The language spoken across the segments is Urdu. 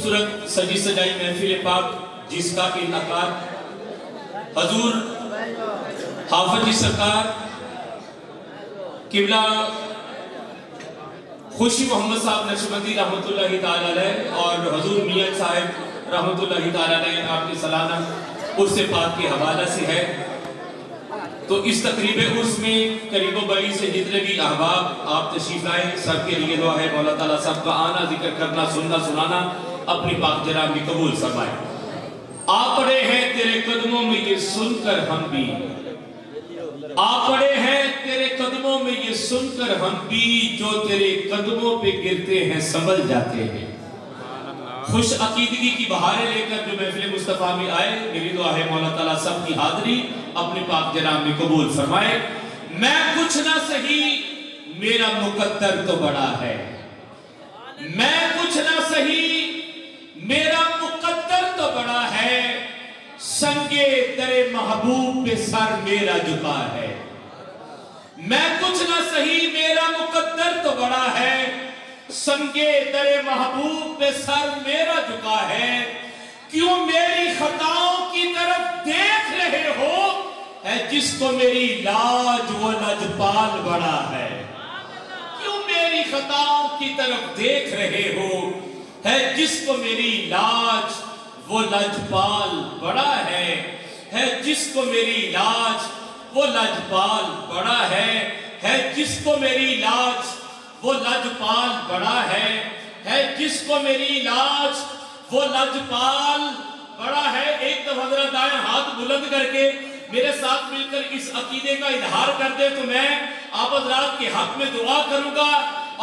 خوبصورت سجی سجائی محفل پاک جس کا انعقاد حضور حافظ جی سرکار قبلہ خوشی محمد صاحب نقشبندی رحمت اللہ تعالیٰ علیہ اور حضور میاں صاحب رحمت اللہ تعالیٰ علیہ آپ کے سالانہ عرس پاک کے حوالہ سے ہے. تو اس تقریب عرس میں قریب و بعید سے جتنے بھی احباب آپ تشریف لائیں سب کے لیے دعا ہے مولا تعالیٰ سب کا آنا ذکر کرنا سننا سنانا اپنی پاک جناب میں قبول فرمائے. آ پڑے ہیں تیرے قدموں میں یہ سن کر ہم بھی، آ پڑے ہیں تیرے قدموں میں یہ سن کر ہم بھی، جو تیرے قدموں پہ گرتے ہیں سنبھل جاتے ہیں. خوش عقیدگی کی بہاریں لے کر جو محفل مصطفیٰ میں آئے، میری دعا ہے مولا تعالیٰ سب کی حاضری اپنے پاک جناب میں قبول فرمائے. میں کچھ نہ سہی میرا مقدر تو بڑا ہے، میں کچھ نہ سہی میرا مقدر تو بڑا ہے، سنگے در محبوب پہ سر میرا جھکا ہے. میں کچھ نہ سہی میرا مقدر تو بڑا ہے، سنگے در محبوب پہ سر میرا جھکا ہے. کیوں میری خطاؤں کی طرف دیکھ رہے ہو، ہے جس کو میری لاج وہ لجپال بڑا ہے. کیوں میری خطاؤں کی طرف دیکھ رہے ہو، ہے جس کو میری لاج وہ لجپال بڑا ہے جس کو میری لاج وہ لجپال بڑا ہے جس کو میری لاج وہ لجپال بڑا ہے جس کو میری لاج وہ لجپال بڑا ہے. ایک دفعہ ذرا دائیں ہاتھ بلند کر کے میرے ساتھ مل کر اس عقیدے کا اظہار کر دے تو میں آپ حضرات کے حق میں دعا کروں گا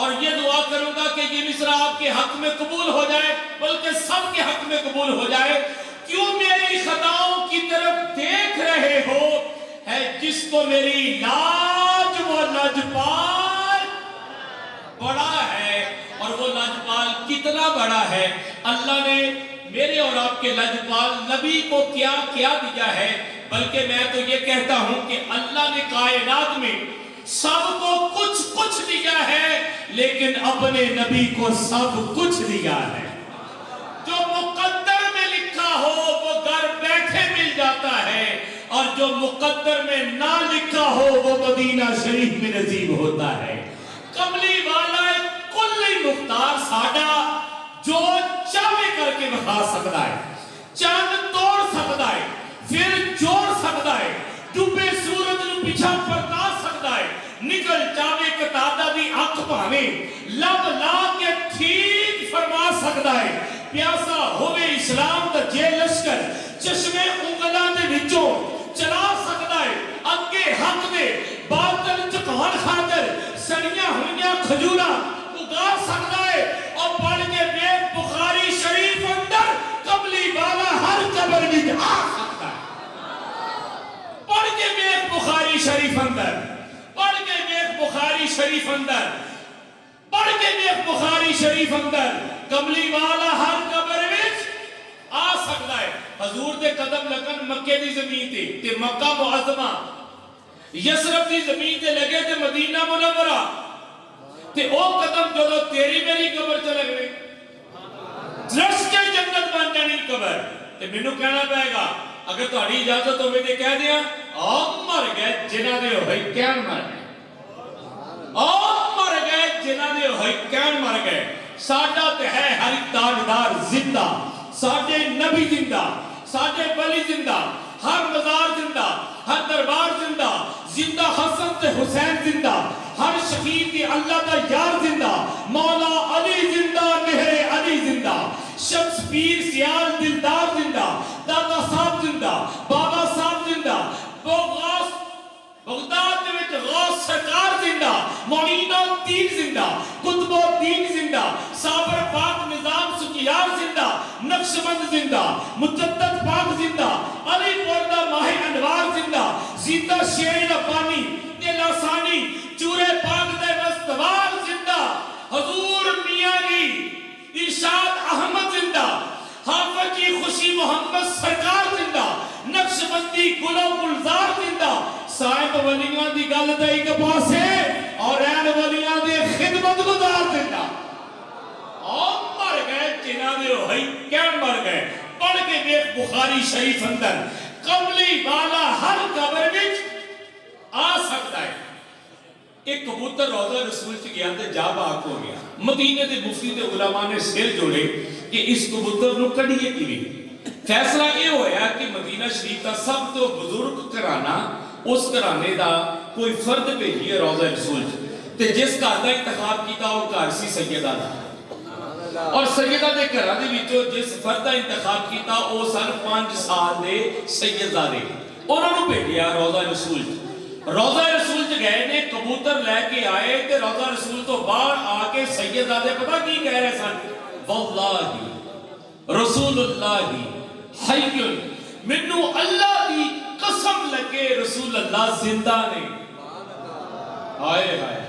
اور یہ دعا کروں گا کہ یہ مصرع آپ کے حق میں قبول ہو جائے، بلکہ سب کے حق میں قبول ہو جائے. کیوں میری خطاؤں کی طرف دیکھ رہے ہو، ہے جس کو میری لاج وہ لجپال بڑا ہے. اور وہ لجپال کتنا بڑا ہے، اللہ نے میرے اور آپ کے لجپال نبی کو کیا کیا دیا ہے. بلکہ میں تو یہ کہتا ہوں کہ اللہ نے کائنات میں سب کو کچھ کچھ دیا ہے، لیکن اپنے نبی کو سب کچھ دیا ہے. جو مقدر میں لکھا ہو وہ گھر بیٹھے مل جاتا ہے، اور جو مقدر میں نہ لکھا ہو وہ مدینہ شریف میں نصیب ہوتا ہے. کملی والا کلی مختار ساڈا جو چاہے کر کے بخا سکتا ہے، چاند توڑ سکتا ہے، پھر جوڑ سکتا ہے، ڈوبے سورج نو پیچھا پرتا سکتا ہے، نکل جاوے قطادہ دی اکھ پاوے لب لا کے ٹھیک فرما سکتا ہے. پیاسا ہوئے اسلام دا جے لشکر چشمے انگلاں دے وچوں چلا سکتا ہے. اگے حق دے باطل چکان خاطر سڑیاں ہوئیاں کھجوراں اگا سکتا ہے. اور پڑھ کے بیت بخاری شریف اندر قبلی والا ہر قبر وچ آ سکتا ہے. پڑھ کے بیت بخاری شریف اندر، پڑھ کے بیت بخاری شریف اندر، پڑھ کے بیت بخاری شریف اندر قبلی والا ہر قبر وچ آ سکتا ہے. حضور دے قدم لگن مکے دی زمین تے مکہ معظمہ یسرب دی زمین تے لگے تے مدینہ منورہ تے او قدم جو تیری میری قبر چ لگ رہے رش کے جنت بن جانی قبر. تے مینوں کہنا پائے گا اگر تہاڈی اجازت ہوے تے کہہ دیاں آ مر گئے جنہاں دے ہوئے کہن مر گئے، آ مر گئے جنہاں دے ہوئے کہن مر گئے. ساڈا تے ہے ہر تاجدار زندہ، ساڈے نبی زندہ، ساڈے ولی زندہ، ہر مزار زندہ، ہر دربار زندہ، زندہ حسن تے حسین زندہ، ہر شہید کی اللہ دا یار زندہ، مولا علی زندہ، مہر علی زندہ، شمس پیر سیال دلدار زندہ، دادا صاحب زندہ، بابا صاحب زندہ، بغداد دے وچ غوث سرکار زندہ، معین الدین زندہ، قطب الدین زندہ، صابر پاک نظام سکیار زندہ، نقشبند زندہ، مجدد پاک زندہ، علی پردہ ماہ انوار زندہ، زندہ شیر ربانی لاسانی چورے پاک دے وستوار زندہ، حضور میاں کی ارشاد احمد زندہ، حافظ کی خوشی محمد سرکار زندہ، نقشبندی گلو گلزار زندہ. صاحب ولیاں دی گل تے ایک پاسے اور این ولیاں دی خدمت گزار زندہ. اور مر گئے جنہاں دے ہوئی دیکھ بخاری شریف اندر قبلی والا ہر قبر وچ آ سکتا ہے. ایک کبوتر روضہ رسول چ گیا تے جا باک ہو گیا. مدینے دے مفتی تے علماء نے سر جوڑے کہ اس کبوتر نو کڈیے کیویں. فیصلہ یہ ہویا کہ مدینہ شریف کا سب تو بزرگ گھرانہ اس گھرانے دا کوئی فرد بھیجیے روضہ رسول تے جس گھر دا انتخاب کیتا وہ گھر سی سیدہ دا. اور سیدہ دے گھراں دے وچوں جس فرد دا انتخاب کیتا وہ سن 5 سال دے سیدزادے. انہاں نوں بھیجیا روضہ رسول. روضہ رسول چ گئے نے کبوتر لے کے آئے تے روضہ رسول تو باہر آ کے سیدزادے پتہ کی کہہ رہے سن؟ واللہ رسول اللہ حی منو اللہ دی قسم لگے رسول اللہ زندہ نے. آئے ہائے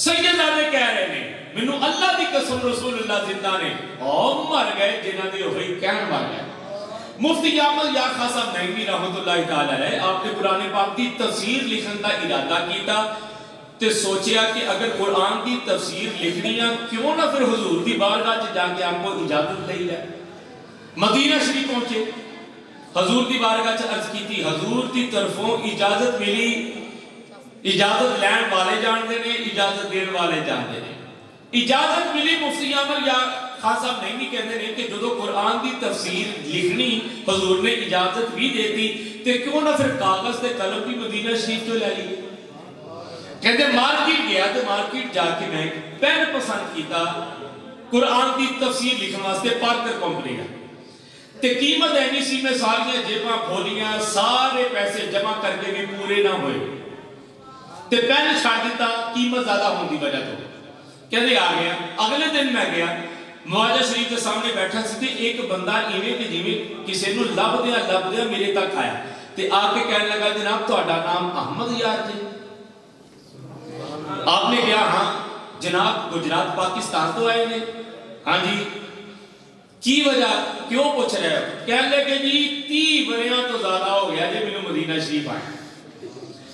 سیدزادے کہہ رہے نے منو اللہ دی قسم رسول اللہ زندہ نے. اور مر گئے جنہاں دی ہوئی کہن مر گئے. مفتی احمد یار خان صاحب نعیمی رحمت اللہ تعالی علیہ آپ نے قرآن پاک دی تفسیر لکھن دا ارادہ کیتا تے سوچیا کہ اگر قرآن دی تفسیر لکھنی ہے کیوں نہ پھر حضور دی بارگاہ چ جا کے آپ کو اجازت لے لے. مدینہ شریف پہنچے حضور دی بارگاہ چ عرض کی تھی. حضور دی طرفوں اجازت ملی. اجازت لین والے جانتے نے اجازت دین والے جانتے نے. اجازت ملی. مفتی احمد یار خان صاحب نہیں کہتے ہیں کہ جدو قرآن دی تفسیر لکھنی حضور نے اجازت بھی دیتی تے کیوں نہ پھر کاغذ تے قلم بھی مدینہ شریف تو لے لی. کہتے مارکیٹ گیا تے مارکیٹ جا کے میں پین پسند کیتا قرآن دی تفسیر لکھن واسطے پارکر کمپنی کا تے قیمت اینی سی میں ساریاں جیباں کھولیاں سارے پیسے جمع کر کے بھی پورے نہ ہوئے تے پین چھاڑ دیتا قیمت زیادہ ہونے دی وجہ تو. کہتے آ گیا. اگلے دن میں گیا مواجہ شریف کے سامنے بیٹھا سی ایک بندہ ایویں کہ جویں کسی نو لب دیا میرے تک آیا تے آ کے کہنے لگا جناب تہاڈا نام احمد یار جی. آپ نے کہا ہاں جناب گجرات پاکستان تو آئے نے. ہاں جی کی وجہ کیوں پوچھ رہے ہو؟ کہنے لگے جی 30 وریاں تو زیادہ ہو گیا جی مینوں مدینہ شریف آئے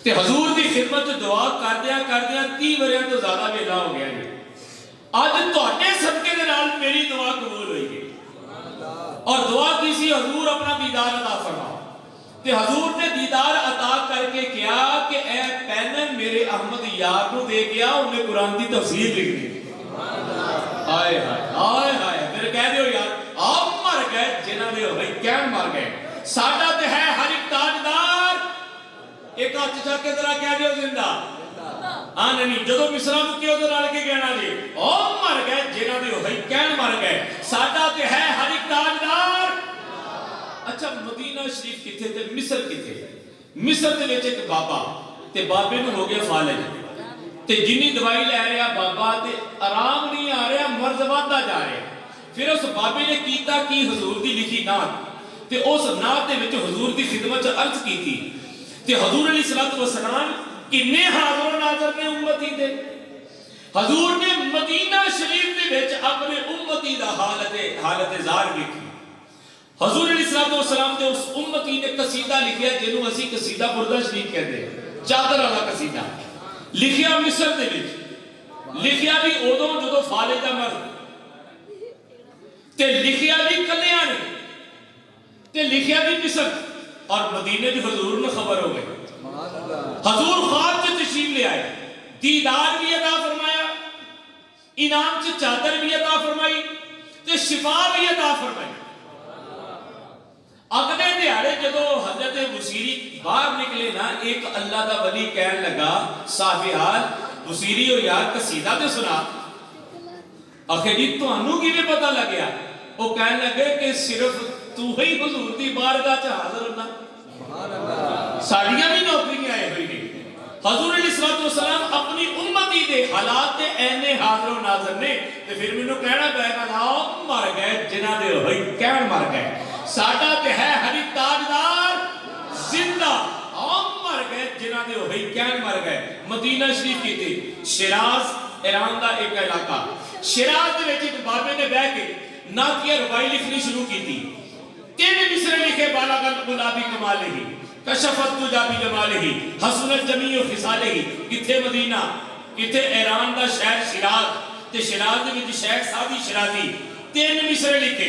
تے حضور دی خدمت دعا کردیا 30 وریاں تو زیادہ ویلا ہو گیا جی. آج تہاڈے صدقے دے نال میری دعا قبول ہوئی گئی اور دعا کسی حضور اپنا دیدار عطا فرماؤ تے حضور نے دیدار عطا کر کے کیا کہ اے پین میرے احمد یار کو دے گیا انہیں قرآن دی تفسیر لکھ دی. آئے ہائے آئے ہائے پھر کہہ دیو یار آپ مر گئے جنہاں دے ہوئی کہن مر گئے. ساڈا تے ہے ہر ایک تاجدار ایک ہاتھ چا کے ذرا کہہ دیو زندہ. ہاں نہیں جدو مصرا مکی ادھر آ کے کہنا جی او مر گئے جنہاں دے ہوئی کہن مر گئے. ساڈا تے ہے ہر ایک تاجدار. اچھا مدینہ شریف کتھے تے مصر کتھے؟ مصر دے وچ ایک بابا تے بابے نو ہو گیا فالج تے جنی دوائی لے رہا بابا تے آرام نہیں آ رہا مرض ودا جا رہا. پھر اس بابے نے کیتا کی حضور دی لکھی نعت تے اس نعت دے وچ حضور دی خدمت عرض کی تھی تے حضور علیہ الصلوۃ والسلام کنے حاضر و ناظر نے امتی دے. حضور نے مدینہ شریف دے وچ اپنے امتی دا حالت زار لکھی. حضور علیہ الصلوۃ والسلام نے اس امتی نے قصیدہ لکھیا جنوں اسی قصیدہ بردہ شریف کہتے ہیں چادر والا قصیدہ لکھیا مصر دے وچ. لکھیا بھی ادوں جدوں فالج دا مرد تے لکھیا بھی کلیاں نے تے لکھیا بھی مصر اور مدینے دی حضور نے خبر ہو گئی. حضور خواب سے تشریف لے آئے دیدار بھی عطا فرمایا انعام سے چادر بھی عطا فرمائی تے شفا بھی عطا فرمائی. اگلے دیہاڑے جدو حضرت بصیری باہر نکلے نا ایک اللہ دا ولی کہن لگا صاحب حال بصیری ہو یار قصیدہ تے سنا. آخر جی تانوں کیویں پتہ لگیا؟ وہ کہن لگے کہ صرف تو ہی حضور دی بارگاہ چ حاضر ہونا ساڑیاں بھی نوکریاں آئے ہوئی نہیں. حضور علیہ الصلوۃ والسلام اپنی امتی دے حالات دے اینے حاضر و ناظر نے تے پھر مینوں کہنا پے گا نا مر گئے جنہاں دے ہوئی کہن مر گئے. ساڈا تے ہے ہر تاجدار زندہ عام مر گئے جنہاں دے ہوئی کہن مر گئے. مدینہ شریف کی تھی شیراز ایران دا ایک علاقہ. شیراز دے وچ ایک بابے نے بیٹھ کے نعتیہ ربائی لکھنی شروع کی تھی. 3 مصرے لکھے بالا گلابی کمالہ ہی کشفت تجابی جمالہ ہی حسنت جمیع خصالہ ہی. کتھے مدینہ کتھے ایران دا شہر شیراز تے شیراز دے وچ شیخ سعدی شیرازی 3 مصرے لکھے.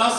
10